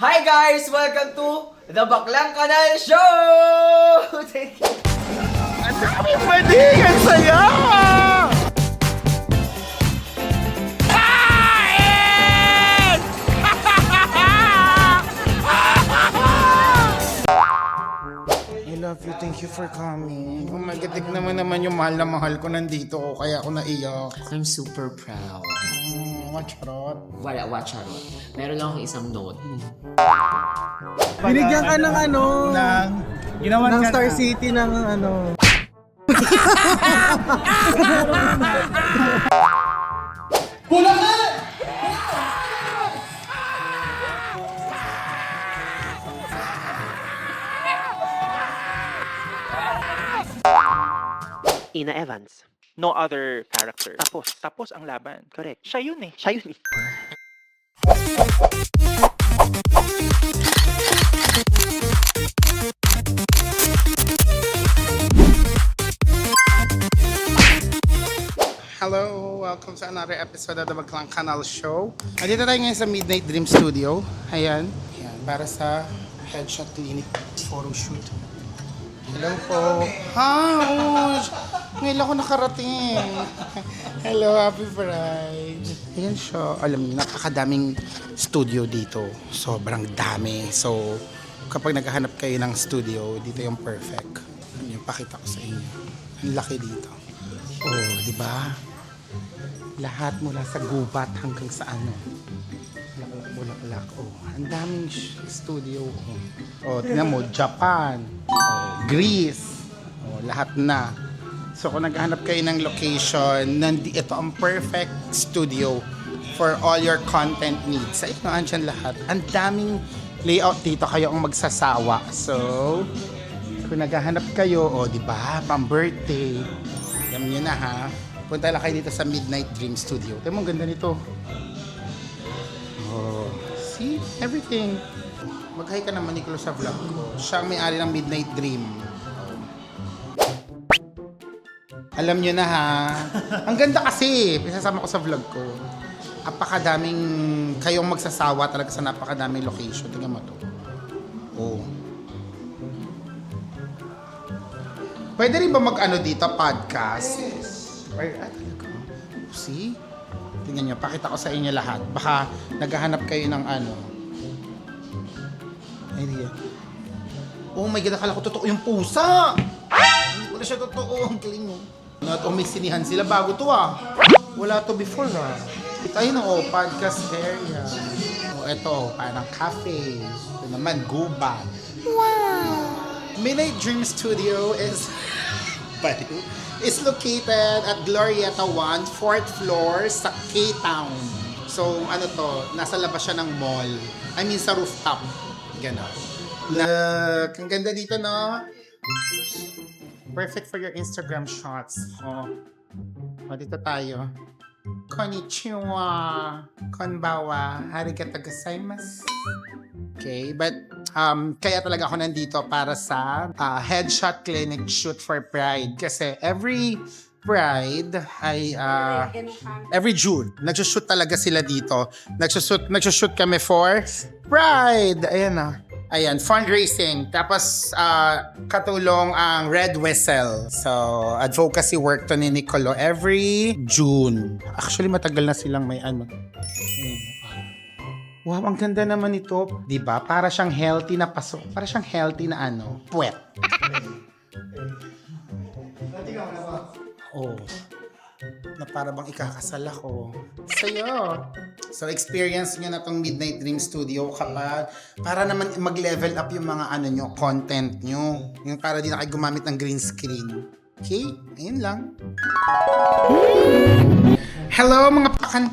Hi guys! Welcome to the Baklang Kanal Show! Thank you! Ang daming bading! Ang saya! Kain! I love you. Thank you for coming. Oh my God, tignan mo naman yung mahal na mahal ko nandito. Kaya ako naiyak. I'm super proud. Macharot. Watch out. Meron lang akong isang note. Binigyan ka ng ano, Ginawan ng ka Star na. City ng ano. Ina Evans. No other character. Tapos. Tapos ang laban. Correct. Siya yun eh. Siya yun eh. Hello! Welcome sa another episode of the Baklang Kanal Show. Nandito tayo ngayon sa Midnight Dream Studio. Ayan. Ayan. Para sa Headshot Clinic photo shoot. Hello po. Ngayon ako nakarating. Hello, happy Pride. Ayan siya. Alam niyo, napakadaming studio dito. Sobrang dami. So, kapag naghahanap kayo ng studio, dito yung perfect. Ano yung pakita ko sa inyo. Ang laki dito. Oh, di ba? Lahat mula sa gubat hanggang sa ano. Bulaklak. Oh, ang daming studio. Oh, tingnan mo, Japan. Oh, Greece. Oh, lahat na. So kung naghahanap kayo ng location, ito ang perfect studio for all your content needs. Sa inyo, andyan lahat. Ang daming layout dito, kayo ang magsasawa. So, kung naghahanap kayo, oh, di ba, pang birthday, alam nyo na ha, punta lang kayo dito sa Midnight Dream Studio. Tignan mo, ang ganda nito. Oh, see? Everything. Mag-hi ka naman, Nicolo, sa vlog ko. Siya ang may-ari ng Midnight Dream. Alam nyo na ha. Ang ganda kasi. Isasama ko sa vlog ko. Napakadaming kayong magsasawa talaga sa napakadaming location. Tingnan mo to. Oh. Pwede rin ba mag-ano dito, podcast? Ay, talaga. See? Tingnan nyo, pakita ko sa inyo lahat. Baka naghahanap kayo ng ano. Idea. Oh my God, akala ko totoo yung pusa! Wala siya totoo. Ang galing mo. May sinihan sila. Bago to ah. Wala to before ah. Ayun oh, podcast area. Oh, ito, parang cafe. Ito naman, gubat. Wow! Midnight Dream Studio is located at Glorieta 1, 4th floor sa K-Town. So, ano to, nasa labas siya ng mall. I mean, sa rooftop. Ganon. Look, ang ganda dito, no? Perfect for your Instagram shots. Oh, dito tayo. Konnichiwa. Konbawa. Arigatou gozaimasu. Okay, but kaya talaga ako nandito para sa Headshot Clinic Shoot for Pride. Kasi every Pride ay every June, nagsushoot talaga sila dito. Nagsushoot kami for Pride. Ayan na. Ayan, fundraising. Tapos, katulong ang Red Whistle. So, advocacy work to ni Nicolo every June. Actually, matagal na silang may ano. Wow, ang ganda naman ito. Diba? Para siyang healthy na pasok. Para siyang healthy na ano, puwet. Oh. Na para bang ikakasal ako. Sa'yo. So, experience nyo na tong Midnight Dream Studio kapag para naman mag-level up yung mga ano nyo, content nyo. Yung para di na kayo gumamit ng green screen. Okay? Ayun lang. Hello mga pakan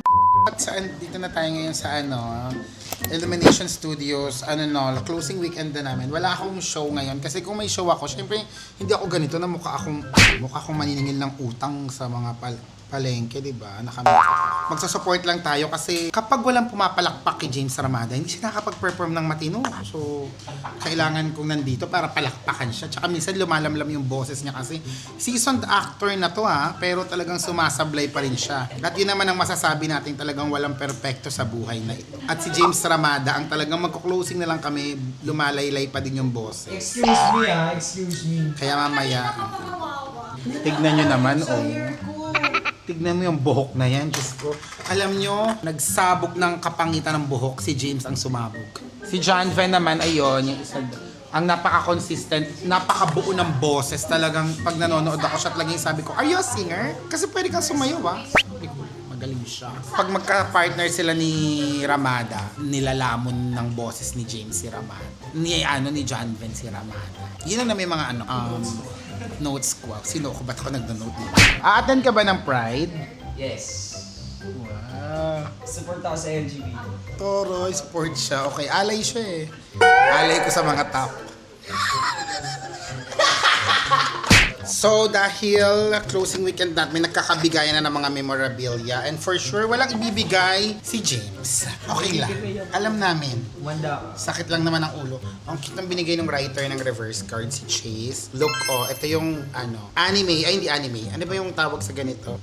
saan dito na tayo ngayon sa ano Illumination Studios, closing weekend na namin. Wala akong show ngayon kasi kung may show ako, syempre hindi ako ganito na mukha akong maniningil ng utang sa mga palengke, di ba? Nakamit ako. magsusupport lang tayo kasi kapag walang pumapalakpak kay James Ramada, hindi siya nakakapag-perform ng matino. So, kailangan kong nandito para palakpakan siya. Tsaka minsan lumalamlam yung boses niya kasi seasoned actor na to pero talagang sumasablay pa rin siya. At yun naman ang masasabi natin, talagang walang perpekto sa buhay na ito. At si James Ramada, ang talagang magko-closing na lang kami, lumalaylay pa din yung boses. Excuse me. Kaya mamaya, tignan nyo naman, tignan mo yung buhok na yan, Diyos ko. Alam nyo, nagsabog ng kapangitan ng buhok, si James ang sumabog. Si John Van naman, ayun, yung isa, ang napaka-consistent, napakabuo ng boses. Talagang pag nanonood ako siya, laging sabi ko, are you a singer? Kasi pwede kang sumayaw, Sabi ko, magaling siya. Pag magka-partner sila ni Ramada, nilalamon ng boses ni James si Ramada. Ni John Van si Ramada. Yun ang may mga notes ko. Sino ko? Ba't ako nagda-note? A-attend ka ba ng Pride? Yes. Wow. Support ako sa LGBT. Toro, sport siya. Okay, alay siya Alay ko sa mga top. So, dahil closing weekend natin, may nagkakabigayan na ng mga memorabilia. And for sure, walang ibibigay si James. Okay lang. Alam namin. Manda. Sakit lang naman ang ulo. Ang cute ng binigay ng writer ng reverse card, si Chase. Look, ito yung anime. Ay, hindi anime. Ano ba yung tawag sa ganito?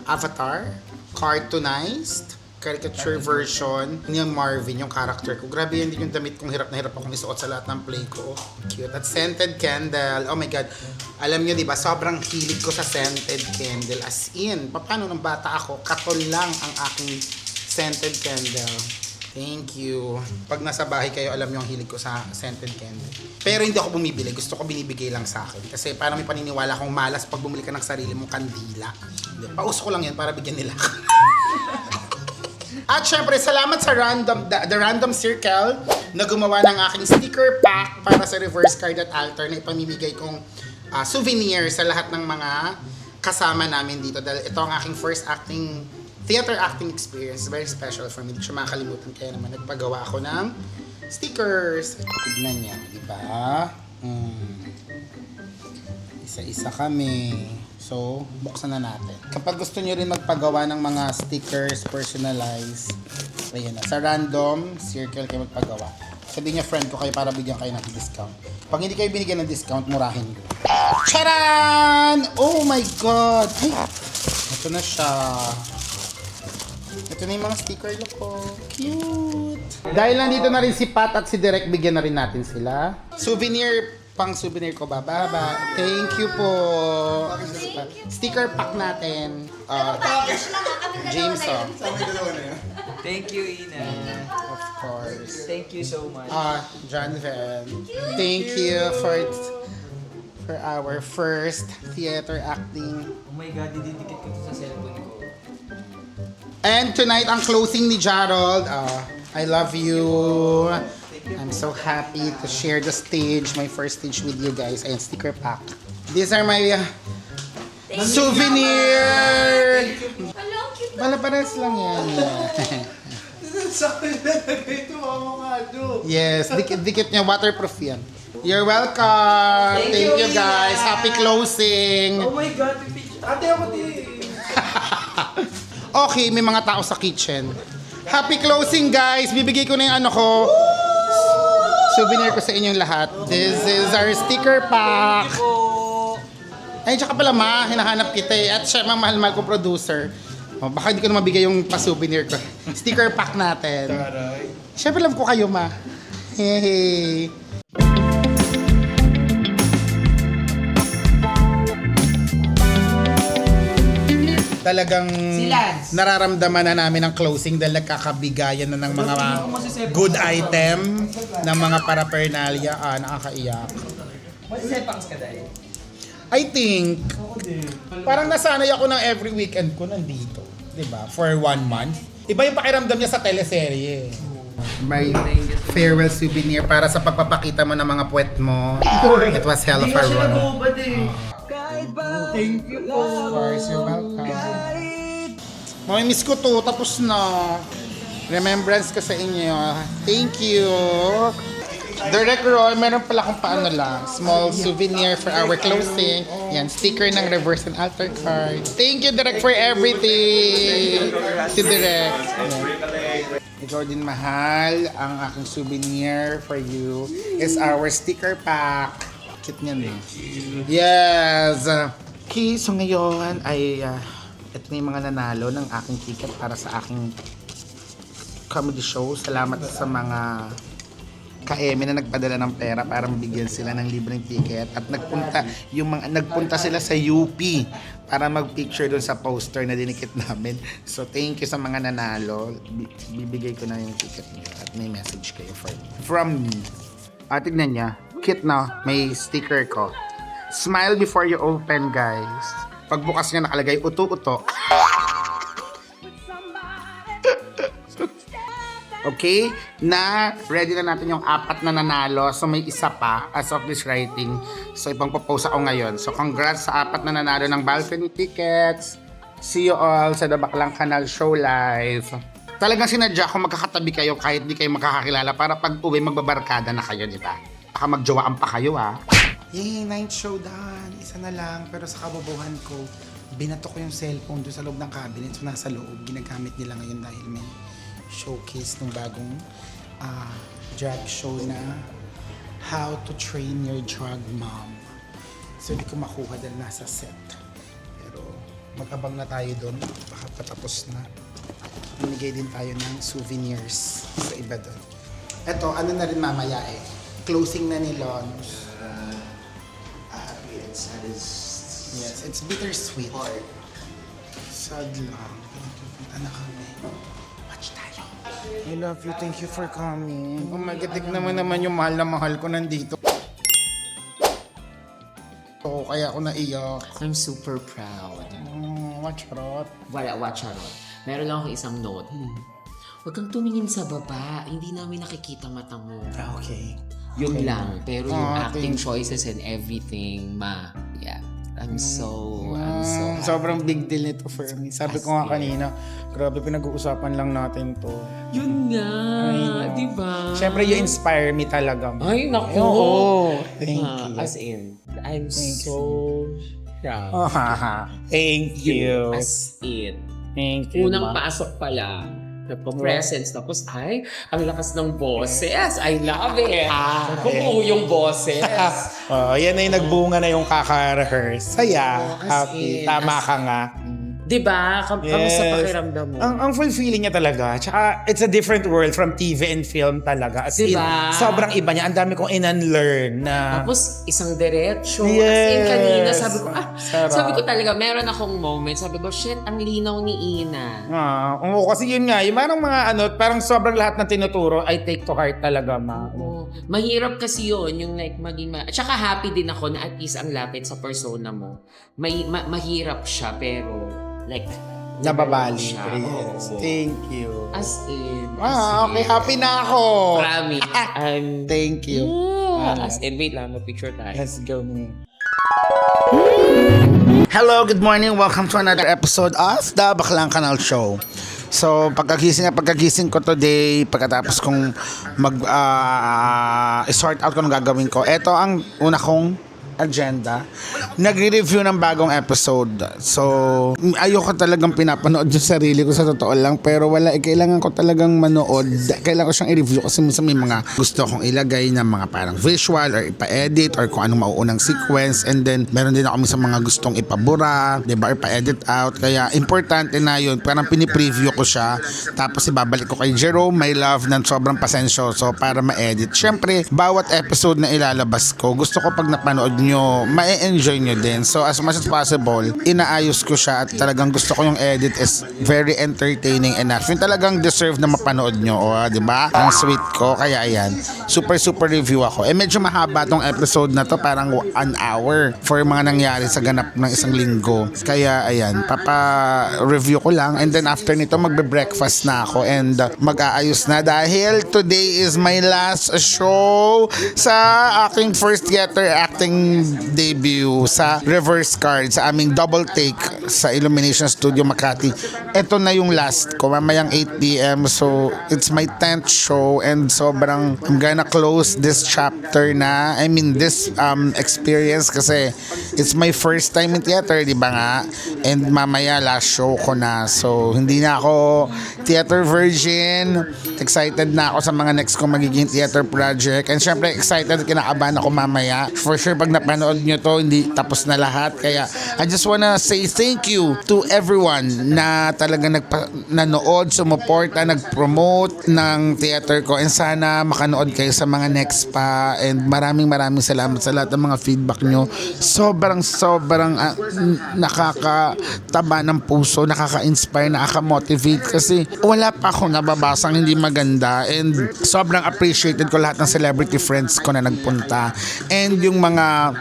Avatar? Cartoonized? Caricature version yung Marvin, yung character ko. Grabe yan din yung damit kong hirap na hirap akong isuot sa lahat ng play ko. Cute. At scented candle. Oh my God. Alam nyo, di ba? Sobrang hilig ko sa scented candle. As in, paano nung bata ako, katol lang ang aking scented candle. Thank you. Pag nasa bahay kayo, alam nyo ang hilig ko sa scented candle. Pero hindi ako bumibili. Gusto ko binibigay lang sa akin. Kasi parang may paniniwala akong malas pag bumili ka ng sarili mong kandila. Pauso ko lang yan para bigyan nila ako. At syempre, salamat sa The Random Circle na gumawa ng aking sticker pack para sa reverse card at altar na ipamimigay kong souvenir sa lahat ng mga kasama namin dito. Dahil ito ang aking first theater acting experience. Very special for me. Hindi siya makakalimutan. Kaya naman nagpagawa ako ng stickers. Tignan niya, di ba? Isa-isa kami. So, buksan na natin. Kapag gusto nyo rin magpagawa ng mga stickers, personalized, ayan na. Sa Random Circle kayo magpagawa. Sabihin niya, friend ko kayo para bigyan kayo ng discount. Pag hindi kayo binigyan ng discount, murahin ko. Charan! Oh my God! Ay, ito na siya. Ito na yung mga sticker look ko. Cute! Dahil nandito na rin si Pat at si Direk, bigyan na rin natin sila. Pang souvenir ko ba? Baba. Thank you po. Sticker pack natin. James, Thank you, Ina. of course. Thank you so much. John Van. Thank you for our first theater acting. Oh my God, dididikit ko to sa cellphone ko. And tonight, ang closing ni Jarrod. I love you. I'm so happy to share the stage, my first stage with you guys. Ayan, sticker pack. These are my souvenir! Pala-pares lang yan. Sakto na ito, mamamado. Yes, dikit niya, waterproof yan. You're welcome! Thank Thank you, you guys! Ina. Happy closing! Oh my God, ate ako din. Okay, may mga tao sa kitchen. Happy closing, guys! Bibigay ko na yung souvenir ko sa inyong lahat. This is our sticker pack. Ay, tsaka pala hinahanap kita At siya, mahal-mahal kong producer. Baka hindi ko na mabigay yung pa-souvenir ko. Sticker pack natin. Siyempre alam ko kayo, Hey. Talagang nararamdaman na namin ang closing dahil nagkakabigayan na ng mga good item ng mga paraphernalia. Nakakaiyak. Masisepang ka dahil. I think, parang nasanay ako ng every weekend ko nandito. Diba? For 1 month. Iba yung pakiramdam niya sa teleserye. May farewell souvenir para sa pagpapakita mo ng mga puwet mo. It was hell of a run. Thank you po. Of course, you're welcome. Mamimiss ko to, tapos na. Remembrance ko sa inyo. Thank you. Direct Roy, meron pala akong paano lang. Small souvenir for our closing. Yan, sticker ng reverse and alter card. Thank you, Direct, for everything. Si Direct. Yan. Ikaw din, mahal. Ang aking souvenir for you is our sticker pack. Cute niyan, eh. Yes! Okay, so ngayon ay ito na yung mga nanalo ng aking ticket para sa aking comedy show. Salamat sa mga ka-eme na nagpadala ng pera para mabigyan sila ng libreng ticket at nagpunta sila sa UP para mag-picture doon sa poster na dinikit namin. So thank you sa mga nanalo. Bibigay ko na yung ticket niyo at may message kayo from me. Tignan niya. Cute na. May sticker ko. Smile before you open, guys. Pagbukas niya nakalagay uto-uto. Okay, ready na natin yung 4 na nanalo. So may isa pa as of this writing. So ipang-propose ako ngayon. So congrats sa 4 na nanalo ng balcony tickets. See you all sa The Baklang Kanal Show Live. Talagang sinadya ko magkakatabi kayo kahit di kayo makakakilala para pag uwi magbabarkada na kayo, di ba? Baka magjawaan pa kayo, ha? Yay, 9th show done. Isa na lang, pero sa kabobohan ko, binato ko yung cellphone doon sa loob ng cabinet. So nasa loob, ginagamit nila ngayon dahil may showcase ng bagong drag show na How to Train Your Drag Mom. So hindi ko makuha dahil nasa set. Pero mag-abang na tayo doon. Baka patapos na. Binigay din tayo ng souvenirs sa iba doon. Eto, ano na rin mamaya eh. Closing na ni Lons. Yes, it's bittersweet. Sad lang. Pinagpupunta na kami. Watch tayo. I love you. Thank you for coming. Oh my God, tignan naman yung mahal na mahal ko nandito. Oo, kaya ako naiyak. I'm super proud. Watch out. Watch out. Meron lang akong isang note. Huwag kang tumingin sa baba. Hindi namin nakikita mata mo. Okay. Yun Okay. lang. Pero yung acting thank you. choices and everything, yeah. I'm so... Sobrang big deal nito for me. Sabi ko nga kanina, grabe pinag-uusapan lang natin to. Yun nga, di ba? Siyempre, you inspire me talaga. Ay, naku! Oo. Thank you. As in, I'm so proud. Oh, thank you. As in. Thank you. Unang Ma. pasok pa lang. Nagpa-presence. Tapos, ang lakas ng boses. I love it. Kukuha yung boses. Yan na yung nagbunga na yung kaka-rehearse. Saya. as Happy. in, Tama ka nga. Diba? Kamusta pakiramdam mo? Ang fulfilling niya talaga. Tsaka, it's a different world from TV and film talaga. As in, Diba? sobrang iba niya. Ang dami kong in-unlearn na... Tapos, isang diretsyo. As in, Yes. kanina, sabi ko, Sarap. sabi ko talaga, meron akong moment. Sabi ko, shit, ang linaw ni Ina. Oo, kasi yun nga. Yung parang sobrang lahat ng tinuturo, I take to heart talaga, ma. Oo. Mahirap kasi yun, yung like maging... Tsaka happy din ako na at least ang lapit sa persona mo. Mahirap siya, pero like... Nababali. siya. Yes. Oo. Thank you. As in. Okay. Happy na ako. Promise. Thank you. As in, wait lang, mag-picture tayo. Let's go, me. Hello, good morning. Welcome to another episode of The Baklang Kanal Show. So, pagkagising ko today, pagkatapos kong sort out kung anong gagawin ko, ito ang una kong agenda. Nagre-review ng bagong episode. So, ayoko talagang pinapanood yung sarili ko sa totoo lang, pero kailangan ko talagang manood. Kailangan ko siyang i-review kasi minsan may mga gusto akong ilagay na mga parang visual or ipa-edit or kung anong mauunang sequence, and then meron din ako minsan mga gustong ipabura, diba, or pa-edit out. Kaya importante na yun. Parang pinipreview ko siya, tapos ibabalik ko kay Jerome, my love, ng sobrang pasensyoso para ma-edit. Syempre, bawat episode na ilalabas ko, gusto ko pag napanood nyo, ma-enjoy nyo din. So as much as possible, inaayos ko siya at talagang gusto ko yung edit is very entertaining enough. Yung talagang deserve na mapanood nyo. O, diba? Ang sweet ko. Kaya ayan, super review ako. Medyo mahaba tong episode na to, parang 1 hour for mga nangyari sa ganap ng isang linggo. Kaya ayan, papa-review ko lang, and then after nito magbe-breakfast na ako and mag-aayos na dahil today is my last show sa aking first theater acting debut sa Reverse Card, sa aming double take sa Illumination Studio Makati. Ito na yung last ko, mamayang 8 p.m. So, it's my 10th show and sobrang I'm gonna close this chapter na. I mean, this experience kasi it's my first time in theater, di ba nga? And mamaya last show ko na. So, hindi na ako theater virgin. Excited na ako sa mga next kong magiging theater project. And syempre, excited, kinakabahan ako mamaya. For sure, pag napanood nyo to, hindi tapos na lahat. Kaya, I just wanna say thank you to everyone na talaga nanood, sumuporta, nag-promote ng theater ko. And sana makanood kayo sa mga next pa. And maraming salamat sa lahat ng mga feedback nyo. Sobrang nakakataba ng puso, nakaka-inspire, nakaka-motivate kasi wala pa akong nababasang hindi maganda and sobrang appreciated ko lahat ng celebrity friends ko na nagpunta and yung mga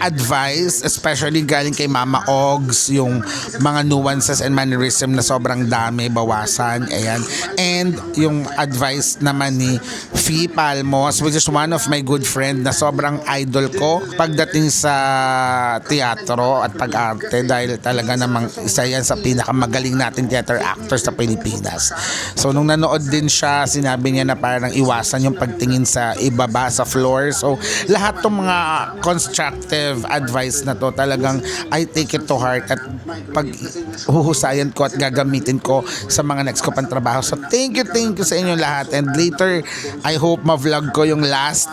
advice, especially galing kay Mama Ogs, yung mga nuances and mannerism na sobrang dami, bawasan, ayan. And yung advice naman ni Fee Palmos, which is one of my good friend na sobrang idol ko pagdating sa teatro at pag-arte dahil talaga namang isa yan sa pinakamagaling nating theater actors sa Pilipinas. So nung nanood din siya, sinabi niya na parang iwasan yung pagtingin sa ibaba sa floor. So lahat ng mga constructive advice na to talagang I take it to heart at pag huhusayan ko at gagamitin ko sa mga next ko pang trabaho. So thank you sa inyo lahat and later I hope ma-vlog ko yung last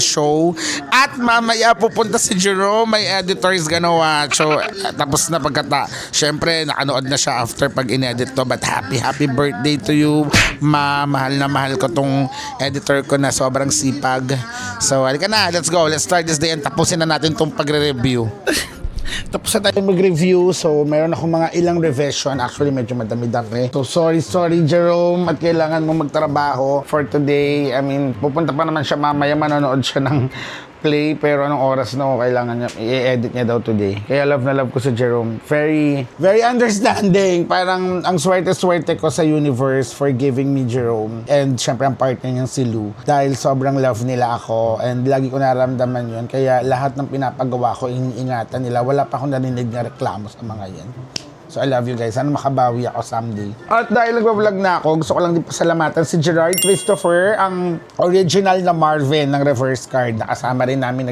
show at mamaya pupunta si Jerome, my editor is gonna watch. So tapos na syempre nakanood na siya after pag in-edit to, but happy birthday to you ma, mahal na mahal ko tong editor ko na sobrang sipag. So halika na, let's go, let's start this day and tapusin na natin tong pagre-review. Tapos na tayo mag-review. So, meron ako mga ilang revision. Actually, medyo madami-dami. So, sorry Jerome. At kailangan mo magtrabaho for today. I mean, pupunta pa naman siya mamaya. Manonood siya ng play. Pero anong oras na kailangan niya? I-edit niya daw today. Kaya love na love ko si Jerome. Very understanding. Parang ang swerte ko sa universe for giving me Jerome. And syempre, ang partner niyang si Lou. Dahil sobrang love nila ako. And lagi ko naramdaman yun. Kaya lahat ng pinapagawa ko, iniingatan nila. Wala pa akong narinig na reklamo sa mga yan. So I love you guys. Sana makabawi ako someday. At dahil nagbablog na ako, gusto ko lang din pasalamatan si Gerard Christopher, ang original na Marvin ng Reverse Card. Nakasama rin namin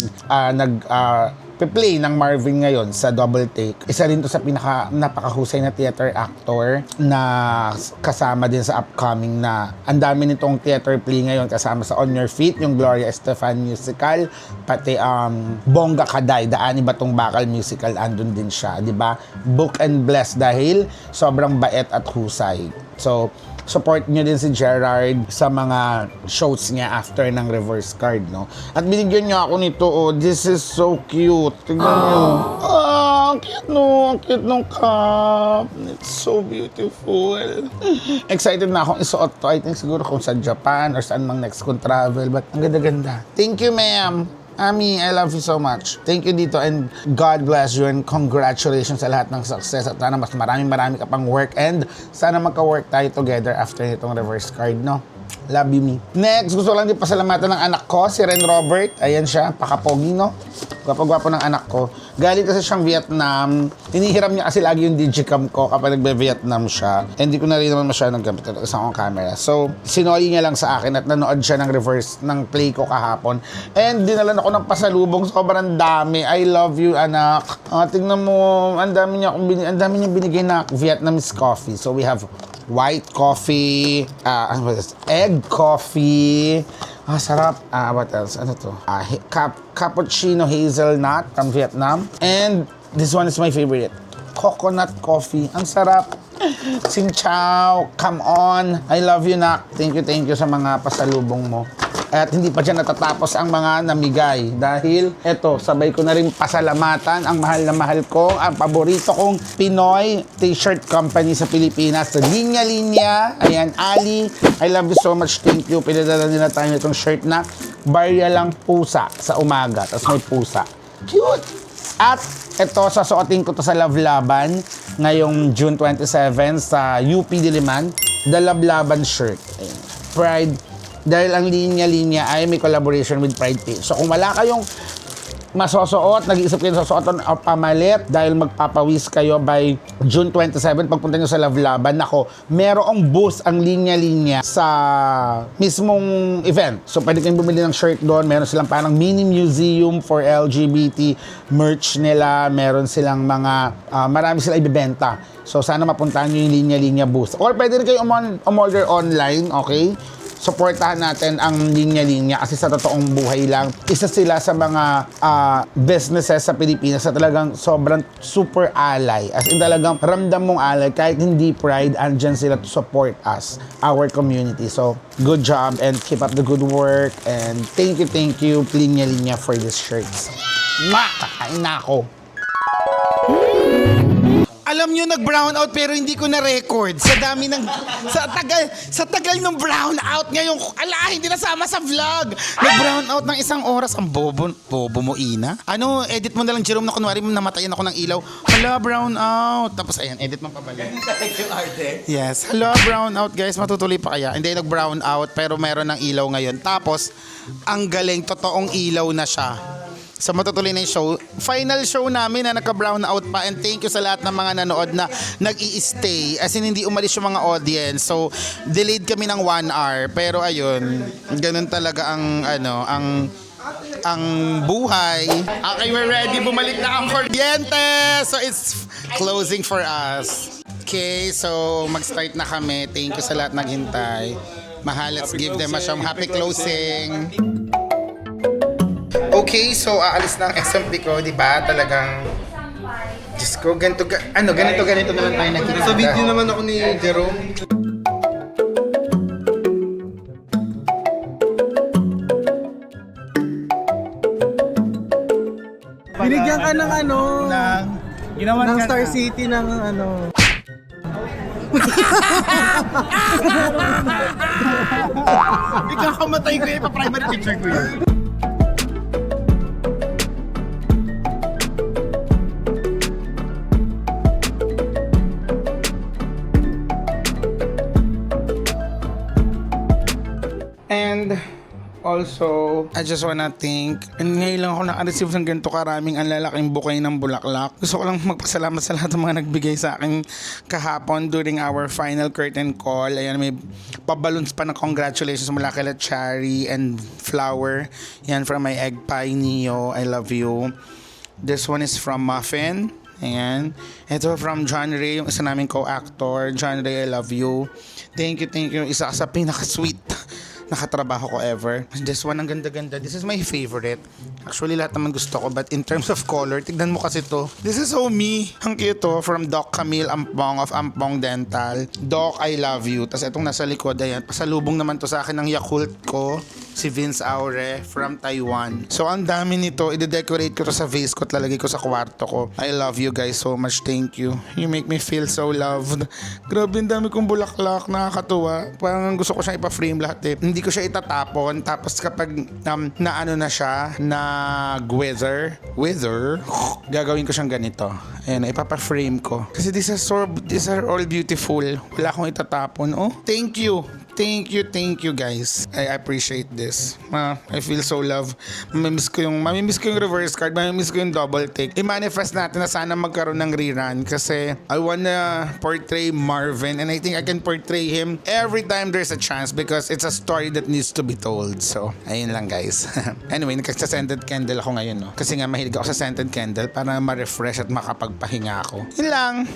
play ng Marvin ngayon sa double take. Isa rin to sa napakahusay na theater actor na kasama din sa upcoming na ang dami nitong theater play ngayon kasama sa On Your Feet, yung Gloria Estefan musical, pati Bongga Kaday, Daani Batong Bakal musical, andun din siya, di ba? Book and bless dahil sobrang bait at husay. So, support nyo din si Gerard sa mga shows niya after ng Reverse Card, no? At binigyan niya ako nito, oh, this is so cute. Tignan nyo. Ang cute, no? Ang cute nung cup. It's so beautiful. Excited na akong isuot to. I think siguro kung sa Japan or saan mang next kong travel. But ang ganda-ganda. Thank you, ma'am. Ami, I love you so much. Thank you dito and God bless you and congratulations sa lahat ng success at sana mas marami ka pang work and sana magka-work tayo together after nitong Reverse Card, no? Love you, me. Next, gusto lang din pasalamatan ng anak ko, si Ren Robert. Ayan siya, pakapogi, no? Gwapo-gwapo ng anak ko. Galing kasi siyang Vietnam. Hinihiram niya kasi lagi yung digicam ko kapag nagbe-Vietnam siya. And hindi ko na rin naman masyadong gamit ito sa akong camera. So, sinoli niya lang sa akin at nanood siya ng reverse ng play ko kahapon. And dinalan ako ng pasalubong. Sobrang dami. I love you, anak. Tingnan mo, ang dami niya binigay na Vietnamese coffee. So, we have white coffee, egg coffee. Sarap. What else? Ano to? Cappuccino hazelnut from Vietnam. And this one is my favorite. Coconut coffee. Ang sarap. Xin chao. Come on. I love you, nak. Thank you sa mga pasalubong mo. At hindi pa dyan natatapos ang mga namigay. Dahil, eto, sabay ko na rin pasalamatan ang mahal na mahal ko, ang paborito kong Pinoy t-shirt company sa Pilipinas. Linya Linya. Ayan, Ali. I love you so much. Thank you. Pinadala nila tayo itong shirt na barya lang pusa sa umaga. Tapos may pusa. Cute! At eto, sasuotin ko to sa Love Laban ngayong June 27 sa UP Diliman. The Love Laban shirt. Ayan. Pride. Dahil ang linya-linya ay may collaboration with Pride Page. So kung wala kayong masosuot, nag-iisip kayo susuot o pamalit dahil magpapawis kayo by June 27, pagpunta nyo sa Love Laban, nako, merong booth ang linya-linya sa mismong event. So, pwede kayong bumili ng shirt doon. Meron silang parang mini museum for LGBT merch nila. Meron silang mga, marami sila ibibenta. So, sana mapuntahan nyo yung linya-linya booth. Or pwede rin kayo umorder online, okay? Supportahan natin ang linya-linya kasi sa totoong buhay lang, isa sila sa mga businesses sa Pilipinas na talagang sobrang super ally. As in talagang ramdam mong ally, kahit hindi Pride, andyan sila to support us, our community. So, good job and keep up the good work and thank you, linya-linya for these shirts. Kakain na ako. Alam nyo, nag-brown out pero hindi ko na-record. Sa dami ng... Sa tagal ng brown out ngayon. Hindi nasama sa vlog. Nag-brown out ng isang oras. Ang bobo mo, Ina. Ano, edit mo na lang, Jerome, na kunwari namatayan ako ng ilaw. Hala, brown out. Tapos ayan, edit mo pabalik. Yung arte. Yes. Hala, brown out, guys. Matutuloy pa kaya? Hindi, nag-brown out pero meron ng ilaw ngayon. Tapos, ang galing, totoong ilaw na siya. So matutuloy na yung show. Final show namin na nagka-brown out pa and thank you sa lahat ng mga nanood na nag-i-stay. As in, hindi umalis yung mga audience. So, delayed kami ng 1 hour. Pero ayun, ganun talaga ang buhay. Okay, we're ready. Bumalik na ang kuryente. So, it's closing for us. Okay, so mag-start na kami. Thank you sa lahat naghintay. Mahal, let's give them a happy closing. Okay, so aalis na ang SMP ko, di ba? Talagang, Diyos ko, ganito na lang tayo nakikita. Sa video naman ako ni Jerome. Binigyan ka ng ng Star City ng Ikakamatay ko yun, pa-primary picture ko yun. And also, I just wanna thank, and ngayon lang ako naka-receive ng ganito karaming ang lalaking bouquet ng bulaklak. Gusto ko lang magpasalamat sa lahat ng mga nagbigay sa akin kahapon during our final curtain call. Ayan, may pabalons pa na congratulations mula kay Cherry and Flower. Yan from my egg pie, Neo. I love you. This one is from Muffin. Ayan. Ito from John Ray, yung isa naming co-actor. John Ray, I love you. Thank you. Isa sa pinaka-sweet nakatrabaho ko ever. This one, ang ganda-ganda. This is my favorite. Actually, lahat naman gusto ko. But in terms of color, tignan mo kasi to. This is so me. Ang cute to. From Doc Camille Ampong of Ampong Dental. Doc, I love you. Tapos itong nasa likod, ayan. Pasalubong naman to sa akin ng Yakult ko. Si Vince Aure from Taiwan. So, ang dami nito. I-decorate ko to sa vase ko at lalagay ko sa kwarto ko. I love you guys so much. Thank you. You make me feel so loved. Grabe, ang dami kong bulaklak. Nakakatuwa. Parang gusto ko siya ipa-frame lahat eh. Hindi ko siya itatapon. Tapos kapag naano na siya, wither, gagawin ko siyang ganito. Ayan, ipapa-frame ko. Kasi these are all beautiful. Wala akong itatapon. Oh, thank you. Thank you guys. I appreciate this. I feel so loved. Mamimiss ko yung reverse card. Mamimiss ko yung double take. I-manifest natin na sana magkaroon ng rerun kasi I wanna portray Marvin and I think I can portray him every time there's a chance because it's a story that needs to be told. So, ayun lang guys. Anyway, nagsa-scented candle ako ngayon, no? Kasi nga mahilig ako sa scented candle para ma-refresh at makapagpahinga ako. Yun lang.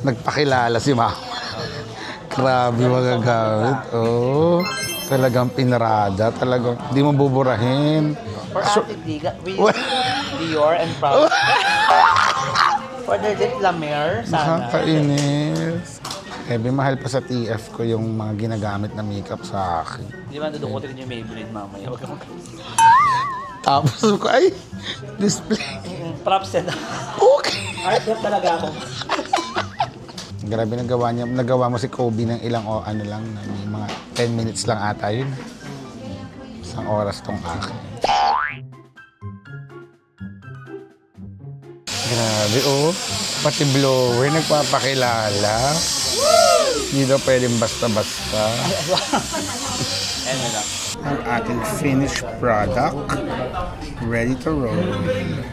Nagpakilala si Mama. Grabe magagamit. Oh, talagang pinarada. Talagang di mo buburahin. For Dior and Proud. For the Lamer, sana. Nakakainis. Heavy, mahal pa sa TF ko yung mga ginagamit na makeup sa akin. Hindi man dudukutin yung Maybelline mamaya. Huwag kang Tapos ko, ay, display. props yan. Okay. Art yan talaga ako. Grabe nagawa mo si Kobe ng ilang lang, mga 10 minutes lang ata yun. Isang oras tong akin. Grabe, oh. Pati blower, nagpapakilala. Hindi daw pwedeng basta-basta. Ano lang. Ang ating finished product. Ready to roll.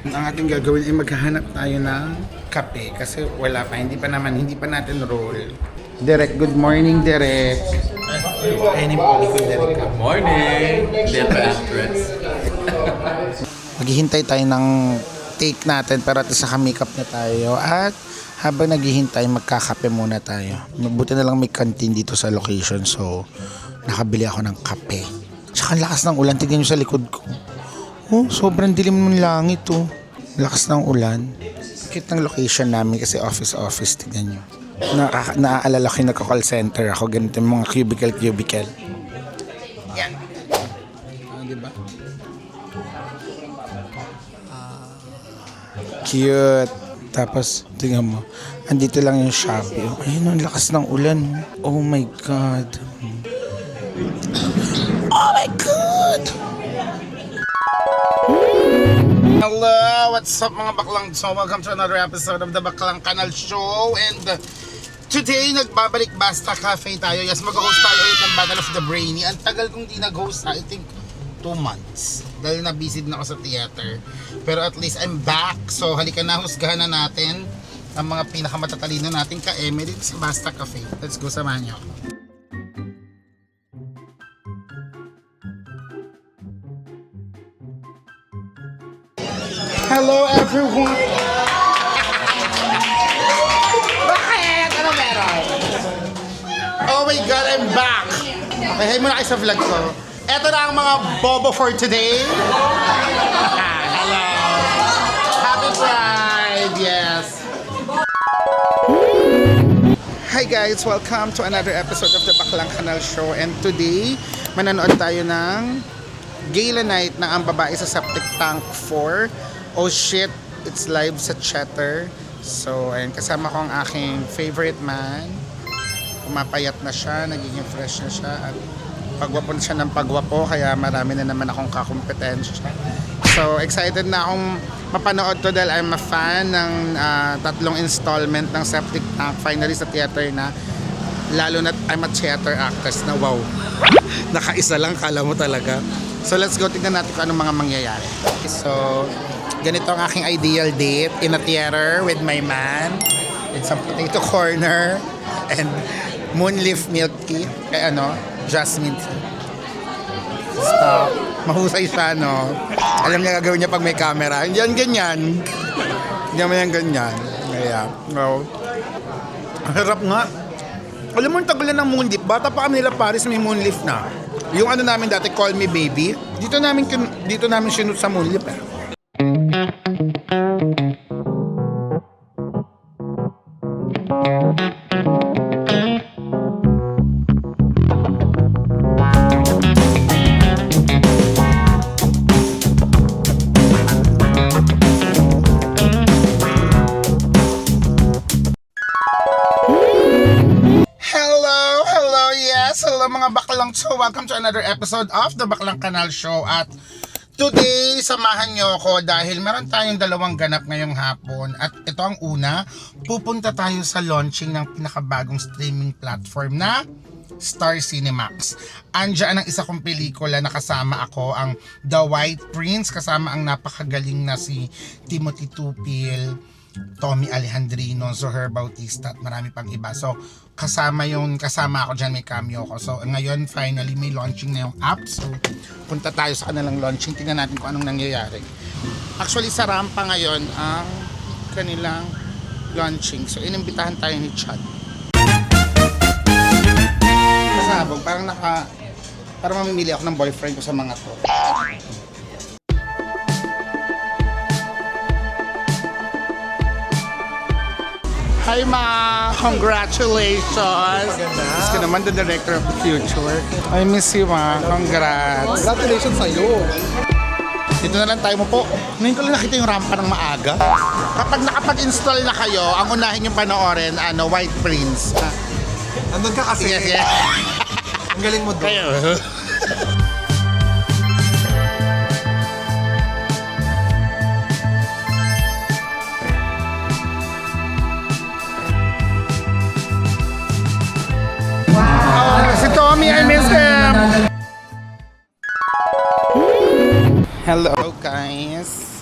Ang ating gagawin ay maghahanap tayo ng kape kasi wala pa, hindi pa natin roll. Derek, good morning, Derek. Any po ko Derek ka. Morning! Delta actress. Maghihintay tayo ng take natin pero at isa makeup na tayo at habang naghihintay magkakape muna tayo. Mabuti na lang may canteen dito sa location so nakabili ako ng kape. Tsaka ang lakas ng ulan, tignan nyo sa likod ko. Oh, sobrang dilim ng langit oh. Lakas ng ulan. Cute ng location namin kasi office, tignan nyo. Naaalala ko yung nagka-call center ako, ganito yung mga cubicle. Yan. Diba? Cute. Tapos, tingnan mo, andito lang yung Shopee. Oh, ayun, ang lakas ng ulan. Oh my God. Oh my God! Hello! What's up mga baklang? So, welcome to another episode of the Baklang Kanal Show. And today, nagbabalik Basta Cafe tayo. Yes, mag-host tayo ulit ng Battle of the Brainy. Ang tagal kong di nag-host, I think 2 months. Dahil na-busy din ako sa theater. Pero at least I'm back. So halika na, husgahan na natin ang mga pinakamatatalino nating ka-eme dito sa Basta Cafe. Let's go, samahan niyo ako. Hello everyone! Bakit? Ano meron? Oh my God, I'm back! Okay, hay muna kayo sa vlog ko. Ito na ang mga bobo for today. Hello! Happy Pride! Yes! Hi guys! Welcome to another episode of the Baklang Kanal Show. And today, mananood tayo ng Gala Night ng Ang Babae sa Septic Tank 4. Oh shit! It's live sa Chatter. So, ayun, kasama ko ang aking favorite man. Pumapayat na siya, nagiging fresh na siya. At pagwapo na siya ng pagwapo, kaya marami na naman akong kakumpetensya. So, excited na akong mapanood to dahil I'm a fan ng 3 installment ng Septic Tank. Finally sa theater na. Lalo na I'm a theater actress na wow. Nakaisa lang, kala mo talaga. So, let's go. Tignan natin kung anong mga mangyayari. So, ganito ang aking ideal date in a theater with my man. It's some potato corner and moonleaf milk tea. Kaya jasmine tea. Stop. Mahusay siya, no? Alam niya gagawin niya pag may camera. Hindi yan ganyan. Hindi naman yan ganyan. Kaya, wow. Ang harap nga. Alam mo, ang tagal na ng moonleaf. Bata pa kami nila Paris, may moonleaf na. Yung namin dati, Call Me Baby. Dito namin sinut sa moonleaf eh. Hello mga baklang. So welcome to another episode of the Baklang Kanal Show. At today, samahan nyo ako dahil meron tayong 2 ganap ngayong hapon. At ito ang una, pupunta tayo sa launching ng pinakabagong streaming platform na Star Cinemax. Andiyan ang isa kong pelikula na kasama ako, ang The White Prince, kasama ang napakagaling na si Timothy Tupil, Tommy Alejandrino, Zoher Bautista at marami pang iba. So kasama ako dyan, may cameo ko. So ngayon finally may launching na yung app. So punta tayo sa kanilang launching, tingnan natin kung anong nangyayari. Actually sa rampa ngayon ang kanilang launching. So inimbitahan tayo ni Chad. Kasabog, parang mamimili ako ng boyfriend ko sa mga to. Hi Ma! Congratulations! Miss ka naman, the director of the future. I miss you Ma. Congrats! Congratulations sa'yo. Dito na lang tayo mo po. Ngayon ko lang nakita yung rampa ng maaga. Kapag nakapag-install na kayo, ang unahin yung panoorin, White Prince. Andun ka kasi. Yes. Ang galing mo doon. Kayo. Si Tommy, I miss him! Hello guys.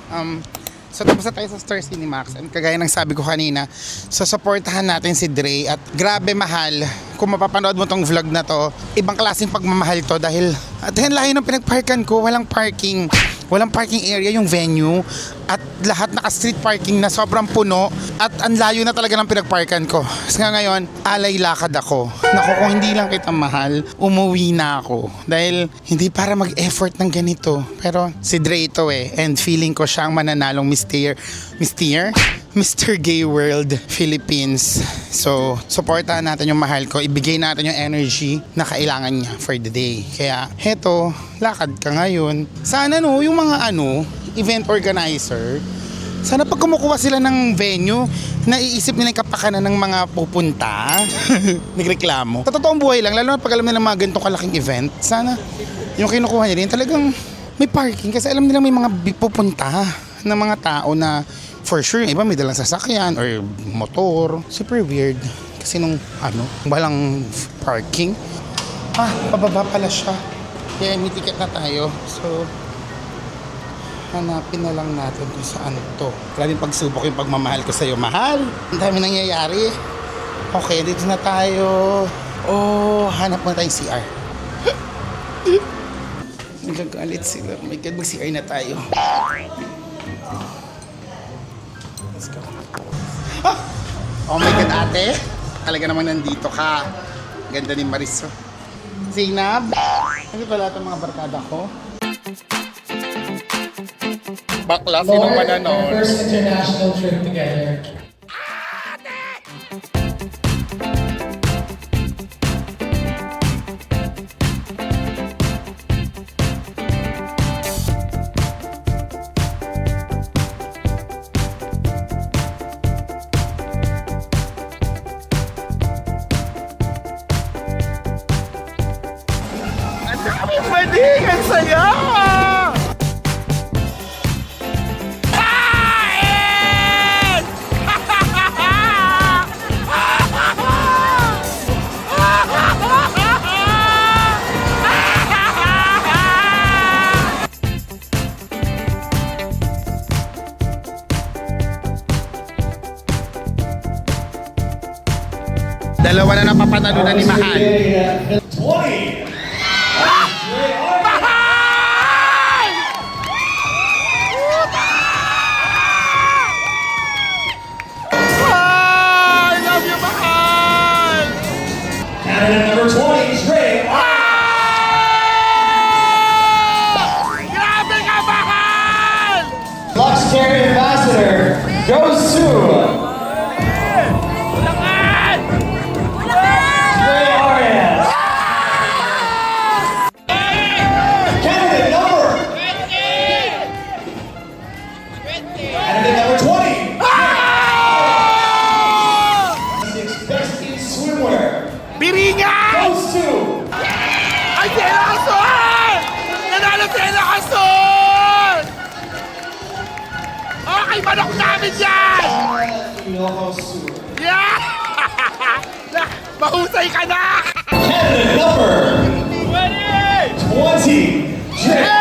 So tapos na tayo sa Star Cinemax and kagaya ng sabi ko kanina, so supportahan natin si Dre at grabe mahal. Kung mapapanood mo tong vlog na to, ibang klaseng pagmamahal to dahil at layo ng pinagparkan ko, walang parking. Walang parking area yung venue at lahat naka-street parking na sobrang puno at ang layo na talaga ng pinagparkan ko. Kasi nga ngayon, alay lakad ako. Naku, kung hindi lang kita mahal, umuwi na ako. Dahil hindi para mag-effort ng ganito. Pero si Dre ito and feeling ko siyang mananalong Mr. Gay World Philippines. So, supportahan natin yung mahal ko. Ibigay natin yung energy na kailangan niya for the day. Kaya, heto, lakad ka ngayon. Sana yung mga event organizer, sana pag kumukuha sila ng venue, naiisip nila yung kapakanan ng mga pupunta. Nagreklamo. Sa totoong buhay lang, lalo na pag alam nila mga ganitong kalaking event, sana yung kinukuha nila talagang may parking kasi alam nila may mga pupunta ng mga tao na for sure, yung iba may dalang sasakyan or motor. Super weird. Kasi walang parking. Pababa pala siya. Kaya may ticket na tayo. So, hanapin na lang natin kung saan to. Maraming pagsubok yung pagmamahal ko sa'yo. Mahal! Ang dami nangyayari. Okay, dito na tayo. Oh, hanap mo tayong CR. Nagagalit sila. Oh my God, mag-CR na tayo. Let's go. Oh my God, ate. Talaga namang nandito ka. Ganda ni Maris. Zainab. Ano pala itong mga barkada ko? Bakla, sinong mananood? First international trip together. Pwede! Ang saya! Dalawa na napapanalunan ni Mahal. 20! I love you, Mahal! Candidate number 20, Dre. Grabe ka, Mahal! Lux Carry Ambassador goes to Ulangan! Dre Arias. Candidate number 20. Best in swimwear Biringan! goes to Ay, Sela Kason! Nanalo Sela Kason! Okay, manok namin yan! Yeah! Mahusay ka na! Candidate number 20, Dre. Hey!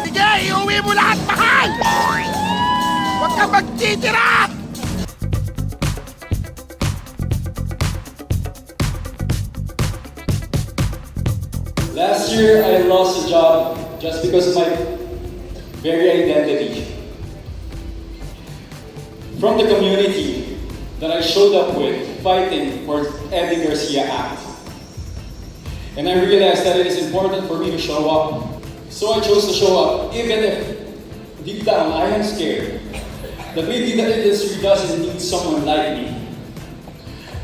Sige, iuwi mo lahat, Mahal! Huwag kang magtitira! Last year, I lost a job just because of my very identity. From the community that I showed up with fighting for Eddie Garcia Act. And I realized that it is important for me to show up. So I chose to show up, even if deep down I am scared that maybe the industry doesn't need someone like me.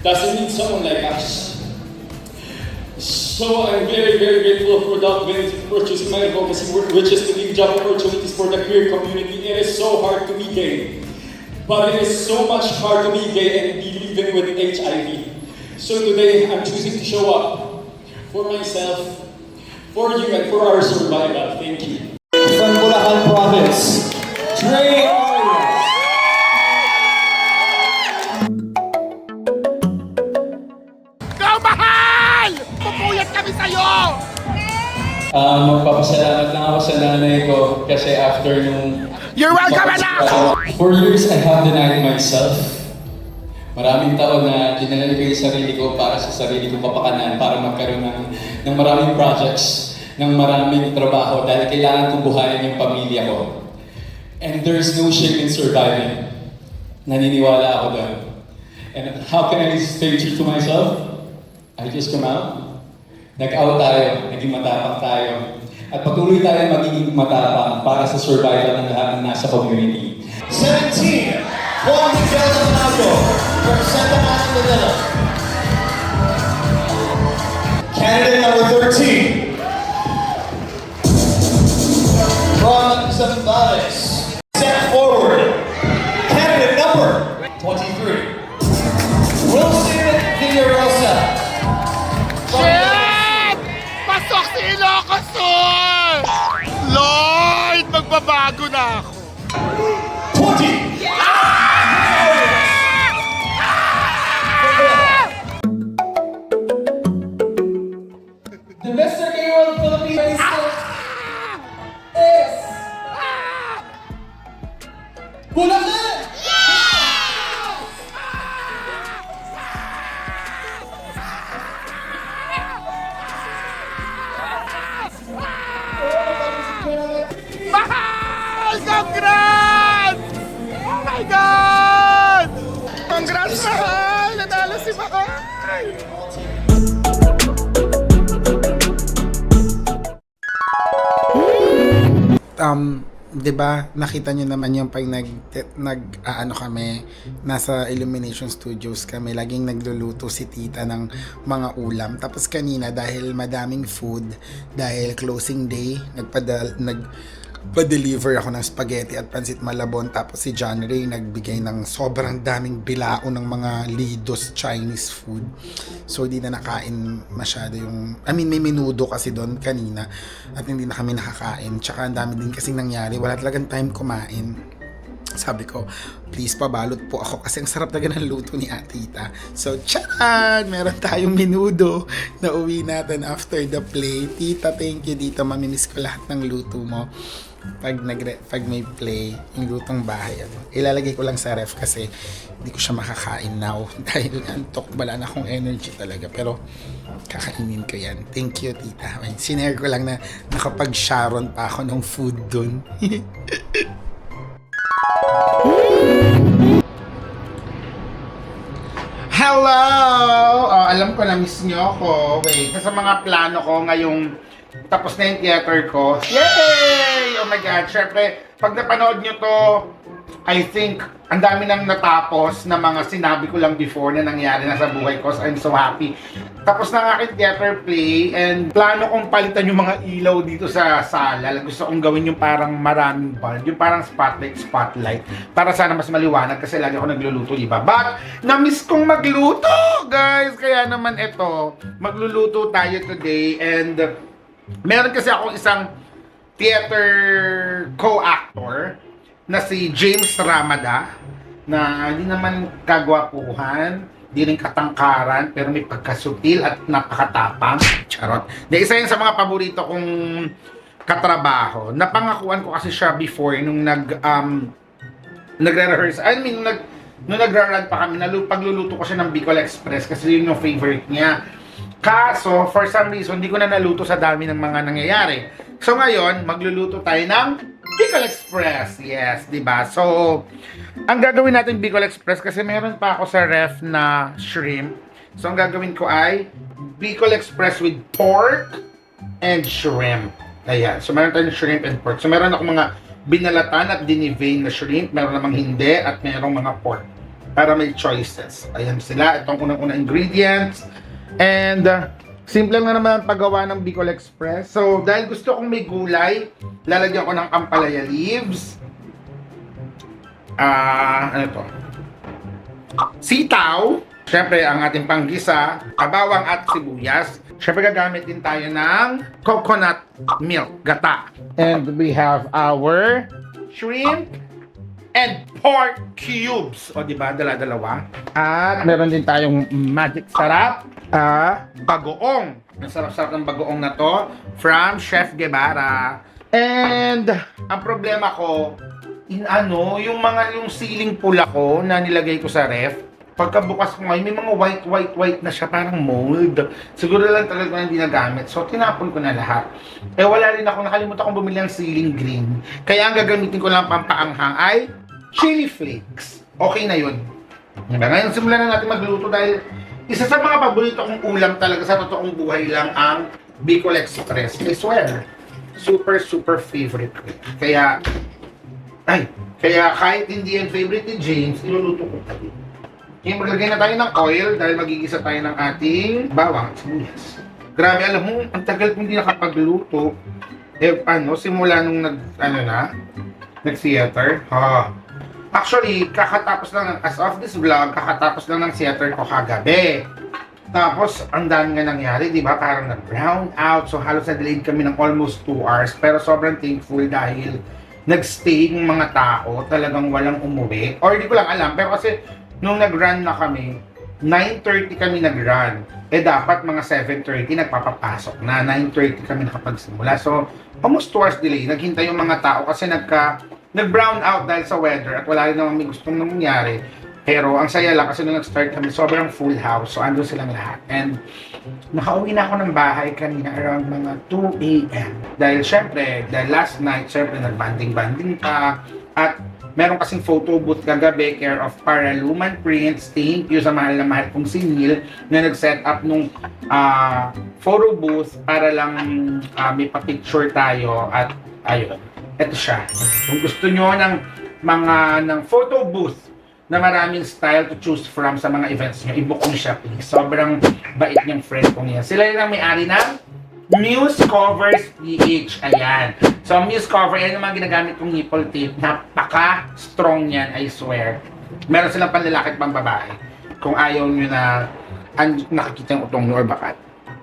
Doesn't need someone like us. So I'm very, very grateful for the opportunity for choosing my advocacy work, which is to give job opportunities for the queer community. It is so hard to be gay, but it is so much hard to be gay and be living with HIV. So today, I'm choosing to show up for myself, for you, and for our survival. Thank you. From Bulacan Province, Dre Arias. Go, Mahal! Pupuyat kami sa'yo! Magpapasalamat lang ako sa nanay ko kasi after nung... You're welcome, anak! For years, I have denied myself. Maraming taon na dinala ko yung sarili ko para sa sarili kong kapakanan, para magkaroon ng maraming projects, ng maraming trabaho dahil kailangan kong buhayin yung pamilya ko. And there's no shame in surviving. Naniniwala ako doon. And how can I stay true to myself? I just come out. Nag-out tayo, naging matapang tayo. At patuloy tayo magiging matapang para sa survival ng lahat ng nasa community. 17, Juan Miguel Donato from Santa Ana, Manila. Candidate number 13, Ron Zambales. Step forward. Candidate number 23, Wilson Villarosa. Pasok si Ilocos Sur! Lord, magbabago na ako. 20. The Mr. Gay World Philippines is Bulacan! Mahal! Congrats! Oh my God! Congrats, Mahal! Natalo si Mahal! Di ba, nakita nyo naman yung pag ano kami, nasa Illumination Studios kami, laging nagluluto si tita ng mga ulam. Tapos kanina, dahil madaming food, dahil closing day, nagpa-deliver ako ng spaghetti at pansit malabon. Tapos si John Ray nagbigay ng sobrang daming bilao ng mga Lidos Chinese food. So hindi na nakain masyado yung... may menudo kasi doon kanina at hindi na kami nakakain. Tsaka ang dami din kasing nangyari. Wala talagang time kumain. Sabi ko, please pabalot po ako kasi ang sarap talaga ng luto ni Atita. So, tcharan! Meron tayong menudo na uwi natin after the play. Tita, thank you dito. Mamimiss ko lahat ng luto mo. Pag may play, yung lutong bahay, ilalagay ko lang sa ref kasi hindi ko siya makakain now. Dahil antok, wala na akong energy talaga. Pero, kakainin ko yan. Thank you, tita. Sinare ko lang na nakapag-sharon pa ako ng food dun. Hello! Alam ko na miss nyo ako. Wait, sa mga plano ko ngayong tapos na yung theater ko. Yay! Oh my God! Syempre, pag napanood nyo to, I think, ang dami nang natapos na mga sinabi ko lang before na nangyari na sa buhay ko. So I'm so happy. Tapos na ang aking theater play and plano kong palitan yung mga ilaw dito sa sala. Gusto kong gawin yung parang maraming bulb, yung parang spotlight. Para sana mas maliwanag kasi lagi ako nagluluto, diba? But, na-miss kong magluto, guys! Kaya naman ito, magluluto tayo today and meron kasi akong isang theater co-actor na si James Ramada na hindi naman kagwapuhan, di rin katangkaran, pero may pagkasutil at napakatapang. Charot. Isa yan sa mga paborito kong katrabaho. Napangakuan ko kasi siya before nung nagre-rehearse. Nung nagra-run pa kami, pagluluto ko siya ng Bicol Express kasi yun yung favorite niya. Kaso, for some reason, hindi ko na naluto sa dami ng mga nangyayari. So ngayon, magluluto tayo ng Bicol Express. Yes, diba? So, ang gagawin natin Bicol Express kasi meron pa ako sa ref na shrimp. So, ang gagawin ko ay Bicol Express with pork and shrimp. Ayan. So, meron tayong shrimp and pork. So, meron ako mga binalatan at dinivein na shrimp. Meron namang hindi at merong mga pork. Para may choices. Ayan sila. Itong unang-unang ingredients. And simple lang naman ang paggawa ng Bicol Express. So, dahil gusto kong may gulay, lalagyan ko ng ampalaya leaves. Ano to? Sitaw. Siyempre, ang ating panggisa, bawang at sibuyas. Siyempre, gagamit din tayo ng coconut milk, gata. And we have our shrimp and pork cubes. O, di ba? Dala-dalawa. At meron din tayong magic sarap. Bagoong. Ang sarap-sarap ng bagoong na to from Chef Guevara. And ang problema ko, yung ceiling pula ko na nilagay ko sa ref, pagkabukas ko ngayon, may mga white na siya, parang mold. Siguro lang talaga na hindi nagamit. So, tinapon ko na lahat. Wala rin ako, nakalimutan kong bumili ng ceiling green. Kaya ang gagamitin ko lang pampaanghang ay chili flakes. Okay na yun. Diba? Ngayon, simulan na natin magluto dahil isa sa mga paborito kong ulam talaga sa totoong buhay lang ang Bicol Express. I swear, super favorite ko. Kaya kahit hindi yan favorite ni James, iluluto ko tayo. Ngayon, maglagay na tayo ng oil dahil magigisa tayo ng ating bawang at sibuyas. Grabe, alam mo, ang tagal kong hindi nakapagluto. Simula nung nag-theater. Actually, kakatapos lang, as of this vlog, kakatapos lang ng theater ko kagabi. Tapos, ang dami nga nangyari, di ba? Parang nag-brown out. So, halos na-delayed kami ng almost 2 hours. Pero sobrang thankful dahil nag-stay ng mga tao, talagang walang umuwi. Or di ko lang alam, pero kasi nung nag-run na kami, 9:30 kami nag-run. Dapat mga 7:30 nagpapapasok na. 9:30 kami nakapagsimula. So, almost 2 hours delay. Naghintay yung mga tao kasi nag-brown out dahil sa weather at wala rin naman may gustong nangyari. Pero ang saya lang kasi nung nag-start kami, sobrang full house. So, andun silang lahat. And nakauwi na ako ng bahay kanina around mga 2 a.m. Dahil last night, syempre, nag-banding-banding pa. At meron kasing photo booth kagabi, care of Paraluman Prints. Thank you sa mahal na mahal kong si Neil na nag-set up nung photo booth para lang may pa-picture tayo. At ayun, eto siya. Kung gusto nyo ng photo booth na maraming style to choose from sa mga events nyo, i-book nyo siya please. Sobrang bait niyang friend ko niya. Sila rin ang may-ari ng Muse Covers PH. Ayan. So, Muse Cover, yan yung mga ginagamit kong nipple tape. Napaka-strong yan, I swear. Meron silang panlalaki at pambabae. Kung ayaw nyo na nakikita yung utong nyo or bakat.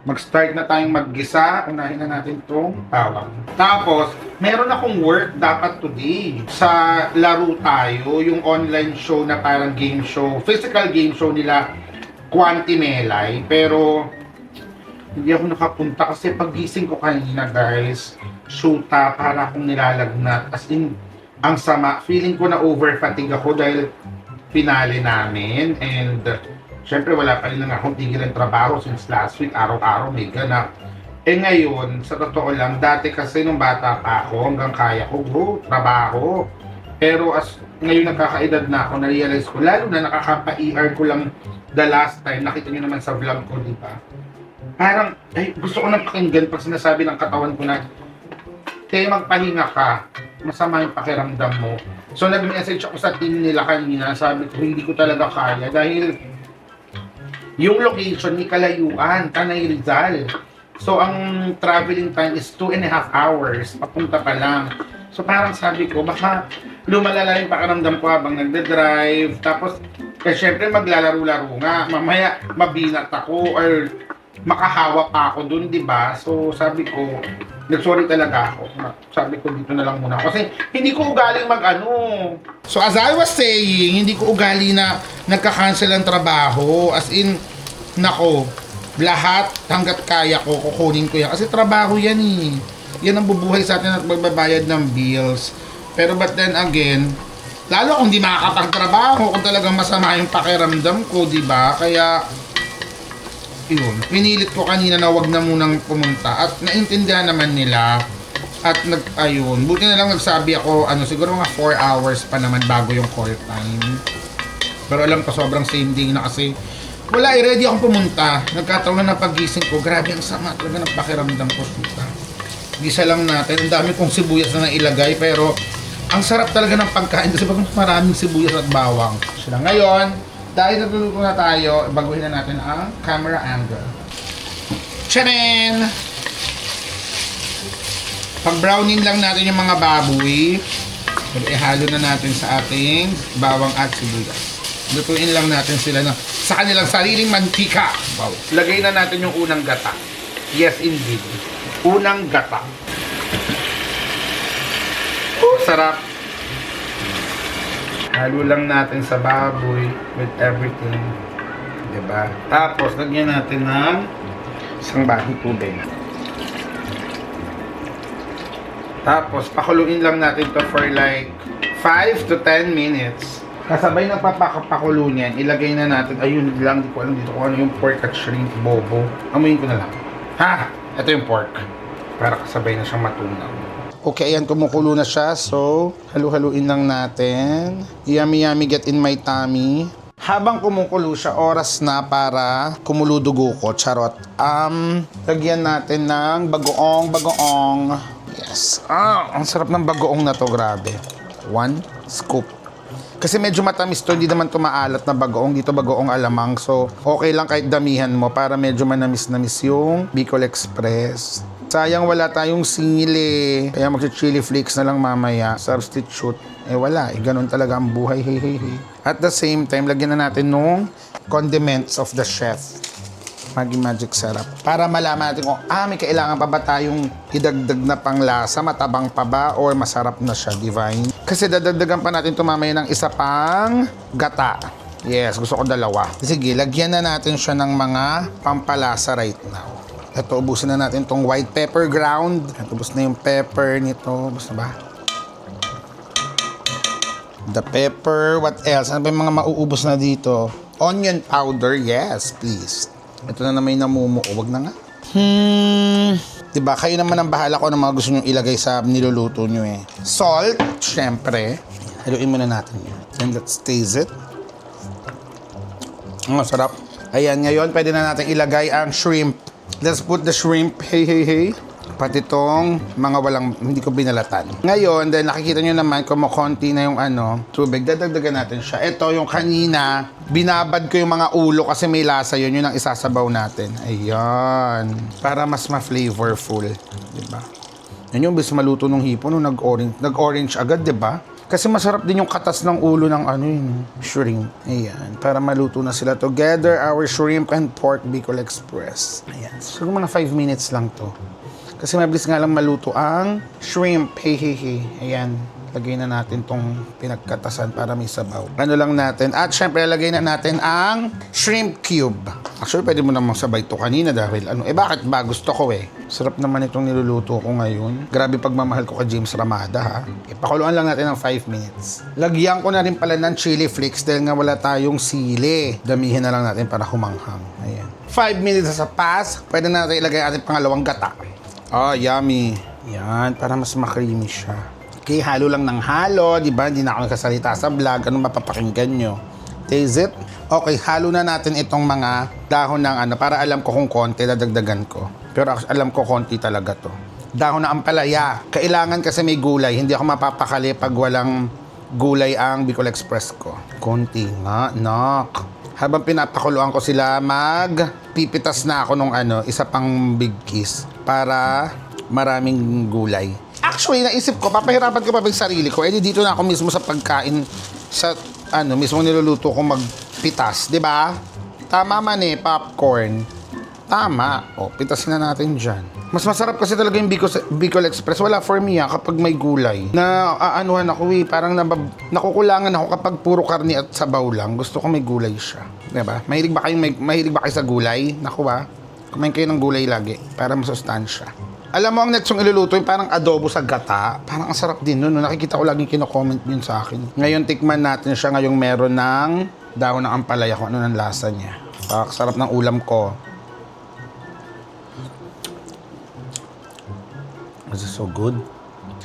Mag-start na tayong maggisa. Unahin na natin itong bawang. Tapos, meron akong work dapat today. Sa Laro Tayo, yung online show na parang game show, physical game show nila, Quantimelay. Pero, hindi ako nakapunta kasi pagising ko kanina guys, shoota, para akong nilalagnat. As in, ang sama. Feeling ko na over-fatigue ako dahil finale namin. And, syempre wala pa rin lang akong tigil ng trabaho since last week, araw-araw may ganap. Ngayon, sa totoo lang, dati kasi nung bata pa ako, hanggang kaya ko, trabaho. Pero ngayon nagkakaedad na ako, na-realize ko, lalo na nakakapa-ER ko lang the last time, nakita niyo naman sa vlog ko, di ba? Parang, gusto ko nang pakinggan pag sinasabi ng katawan ko na, magpahinga ka, masama yung pakiramdam mo. So nag-message ako sa team nila kanina, sabi ko, hindi ko talaga kaya dahil yung location ni kalayuan, Tanay Rizal. So, ang traveling time is 2.5 hours, papunta pa lang. So, parang sabi ko, baka lumalala yung pakiramdam ko habang nagde-drive. Tapos, syempre maglalaro-laro nga. Mamaya, mabinat ako or makahawa pa ako dun, di ba? So, sabi ko, nag-sorry talaga ako. Sabi ko, dito na lang muna. Kasi, hindi ko ugaling So, as I was saying, hindi ko ugali na nagka-cancel ang trabaho. As in, nako, lahat hanggat kaya ko, kukunin ko yan. Kasi trabaho yan eh. Yan ang bubuhay sa atin at magbabayad ng bills. Pero but then again, lalo kung di makakapagtrabaho, kung talagang masama yung pakiramdam ko, di ba? Kaya, yun, pinilit ko kanina na wag na munang pumunta. At naintindihan naman nila. At ayun, buti na lang nagsabi ako, siguro mga 4 hours pa naman bago yung call time. Pero alam ko sobrang same day na kasi wala, ready akong pumunta. Nagkataon na pagising ko, grabe ang sama talaga ng pakiramdam ko. Gisa lang natin, ang dami kong sibuyas na nailagay, pero ang sarap talaga ng pagkain kasi pag maraming sibuyas at bawang. So ngayon, dahil nagluluto na tayo, baguhin na natin ang camera angle. Tchanen! Pag-browning lang natin yung mga baboy. Ihalo na natin sa ating bawang at sibuyas. Lutuin lang natin sila sa kanilang sariling mantika. Wow. Lagay na natin yung unang gata. Yes, indeed. Unang gata. Oh, sarap. Halo lang natin sa baboy with everything. Diba? Tapos, lagyan natin ng isang bahong tubig. Tapos, pakuluin lang natin to for like 5 to 10 minutes. Kasabay ng papakulo niyan, ilagay na natin, ayun lang, di ko alam dito kung ano yung pork at shrimp bobo. Amuyin ko na lang. Ha! Ito yung pork. Para kasabay na siyang matunaw. Okay, ayan, kumukulo na siya. So, halu-haluin lang natin. Yummy, yummy, get in my tummy. Habang kumukulo siya, oras na para kumuludugo ko. Charot. Lagyan natin ng bagoong. Yes. Ang sarap ng bagoong na to, grabe. 1 scoop. Kasi medyo matamis to, hindi naman to maalat na bagoong. Dito bagoong alamang. So, okay lang kahit damihan mo para medyo manamis-namis yung Bicol Express. Sayang wala tayong sili. Kaya mag-chili flakes na lang mamaya. Substitute. Wala. Ganun talaga ang buhay. Hey. At the same time, lagyan na natin nung condiments of the chef. Magic sarap. Para malaman natin kung, may kailangan pa ba tayong idagdag na panglasa, matabang pa ba, or masarap na siya, divine. Kasi dadagdagan pa natin ito mamaya ng isa pang gata. Yes, gusto ko 2. Sige, lagyan na natin siya ng mga pampalasa right now. Ito, ubusin na natin itong white pepper ground. Ito, ubus na yung pepper nito. Ubus na ba? The pepper, what else? Ano ba yung mga mauubos na dito? Onion powder, yes, please. Ito na may namumuo. Wag na nga. Diba, kayo naman ang bahala ko ng mga gusto nyo ilagay sa niluluto nyo eh. Salt, syempre. Haluin muna natin yun. And let's taste it. Sarap. Ayan, ngayon pwede na natin ilagay ang shrimp. Let's put the shrimp. Hey. Pati tong mga hindi ko binalatan. Ngayon, dahil nakikita nyo naman kumukonti na yung tubig, dadagdagan natin siya. Ito yung kanina, binabad ko yung mga ulo kasi may lasa yun ang isasabaw natin. Ayan. Para mas ma-flavorful. Diba? Yan yung bis maluto ng hipon nung nag-orange agad, diba? Kasi masarap din yung katas ng ulo ng shrimp. Ayan. Para maluto na sila together, our shrimp and pork Bicol Express. Ayan. So, mga 5 minutes lang to. Kasi mabilis nga lang maluto ang shrimp. Hey. Ayan. Lagay na natin tong pinagkatasan para may sabaw. Ano lang natin. At syempre, lagay na natin ang shrimp cube. Actually, pwede mo namang sabay to kanina dahil bakit ba? Gusto ko Sarap naman itong niluluto ko ngayon. Grabe pagmamahal ko kay James Ramada, ha. Pakuluan lang natin ng 5 minutes. Lagyan ko na rin pala ng chili flakes dahil nga wala tayong sili. Damihin na lang natin para humanghang. Ayan. 5 minutes sa pass. Pwede na natin ilagay ating pangalawang gata. Yummy. Yan, para mas makreamy siya. Okay, halo lang ng halo, di ba? Hindi na ako nagkasalita sa vlog. Anong mapapakinggan nyo? Taste it? Okay, halo na natin itong mga dahon ng para alam ko kung konti, dadagdagan ko. Pero alam ko konti talaga to. Dahon ng ampalaya. Kailangan kasi may gulay. Hindi ako mapapakali pag walang gulay ang Bicol Express ko. Konti nga, nak. Habang pinapakuluan ko sila, magpipitas na ako nung isa pang big kiss para maraming gulay. Actually, naisip ko, papahirapan ko pa yung sarili ko. Dito na ako mismo sa pagkain, sa mismo niluluto ko magpitas, di ba? Tama man popcorn. Tama. Pitasin na natin dyan. Mas masarap kasi talaga yung Bicol Express. Wala for me kapag may gulay. Aanuhan ako parang nakukulangan ako kapag puro karne at sabaw lang. Gusto ko may gulay siya. Diba? Mahilig ba kayo sa gulay? Naku kumain kayo ng gulay lagi para masustansya. Alam mo, ang next yung iluluto yung parang adobo sa gata. Parang ang sarap din nun. Nakikita ko laging kino-comment yun sa akin. Ngayon, tikman natin siya. Ngayong meron ng dahon ng ampalaya kung ano ng lasa niya. Sarap ng ulam ko. This is so good.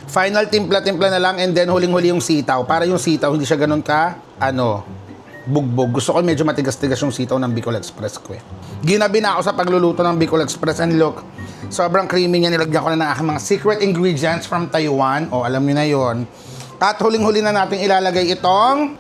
Final timpla-timpla na lang and then huling-huli yung sitaw. Para yung sitaw, hindi siya ganun bugbog. Gusto ko medyo matigas-tigas yung sitaw ng Bicol Express ko Ginabi na ako sa pagluluto ng Bicol Express and look, sobrang creamy niya. Nilagyan ko na ng aking mga secret ingredients from Taiwan. Alam niyo na yon. At huling-huli na natin ilalagay itong,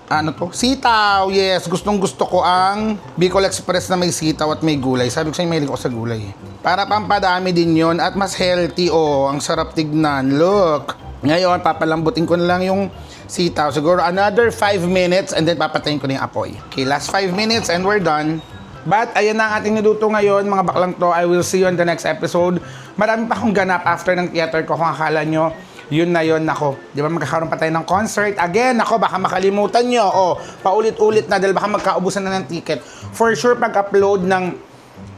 sitaw. Yes, gustong-gusto ko ang Bicol Express na may sitaw at may gulay. Sabi ko sa'yo, mahilig ako sa gulay. Para pampadami din yon at mas healthy. Ang sarap tignan. Look. Ngayon, papalambutin ko na lang yung sitaw. Siguro another 5 minutes and then papatayin ko na yung apoy. Okay, last 5 minutes and we're done. But ayan na ang ating niluto ngayon, mga baklang to. I will see you on the next episode. Marami pa akong ganap after ng theater ko. Kung akala nyo, Yun na yun, nako. Di ba magkakaroon pa tayo ng concert? Again, nako, baka makalimutan nyo. O, paulit-ulit na dahil baka magkaubusan na ng ticket. For sure, pag-upload ng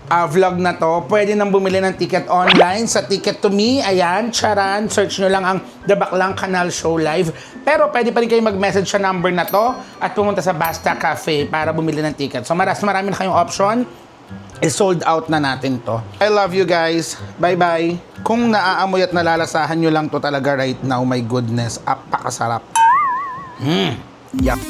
vlog na to, pwede nang bumili ng ticket online sa Ticket to Me. Ayan, charan. Search nyo lang ang The Baklang Kanal Show Live. Pero pwede pa rin kayo mag-message sa number na to at pumunta sa Basta Cafe para bumili ng ticket. So marami na kayong option. I-sold out na natin to. I love you guys. Bye-bye. Kung naaamoy at nalalasahan nyo lang to talaga right now, my goodness, apakasarap. Yup.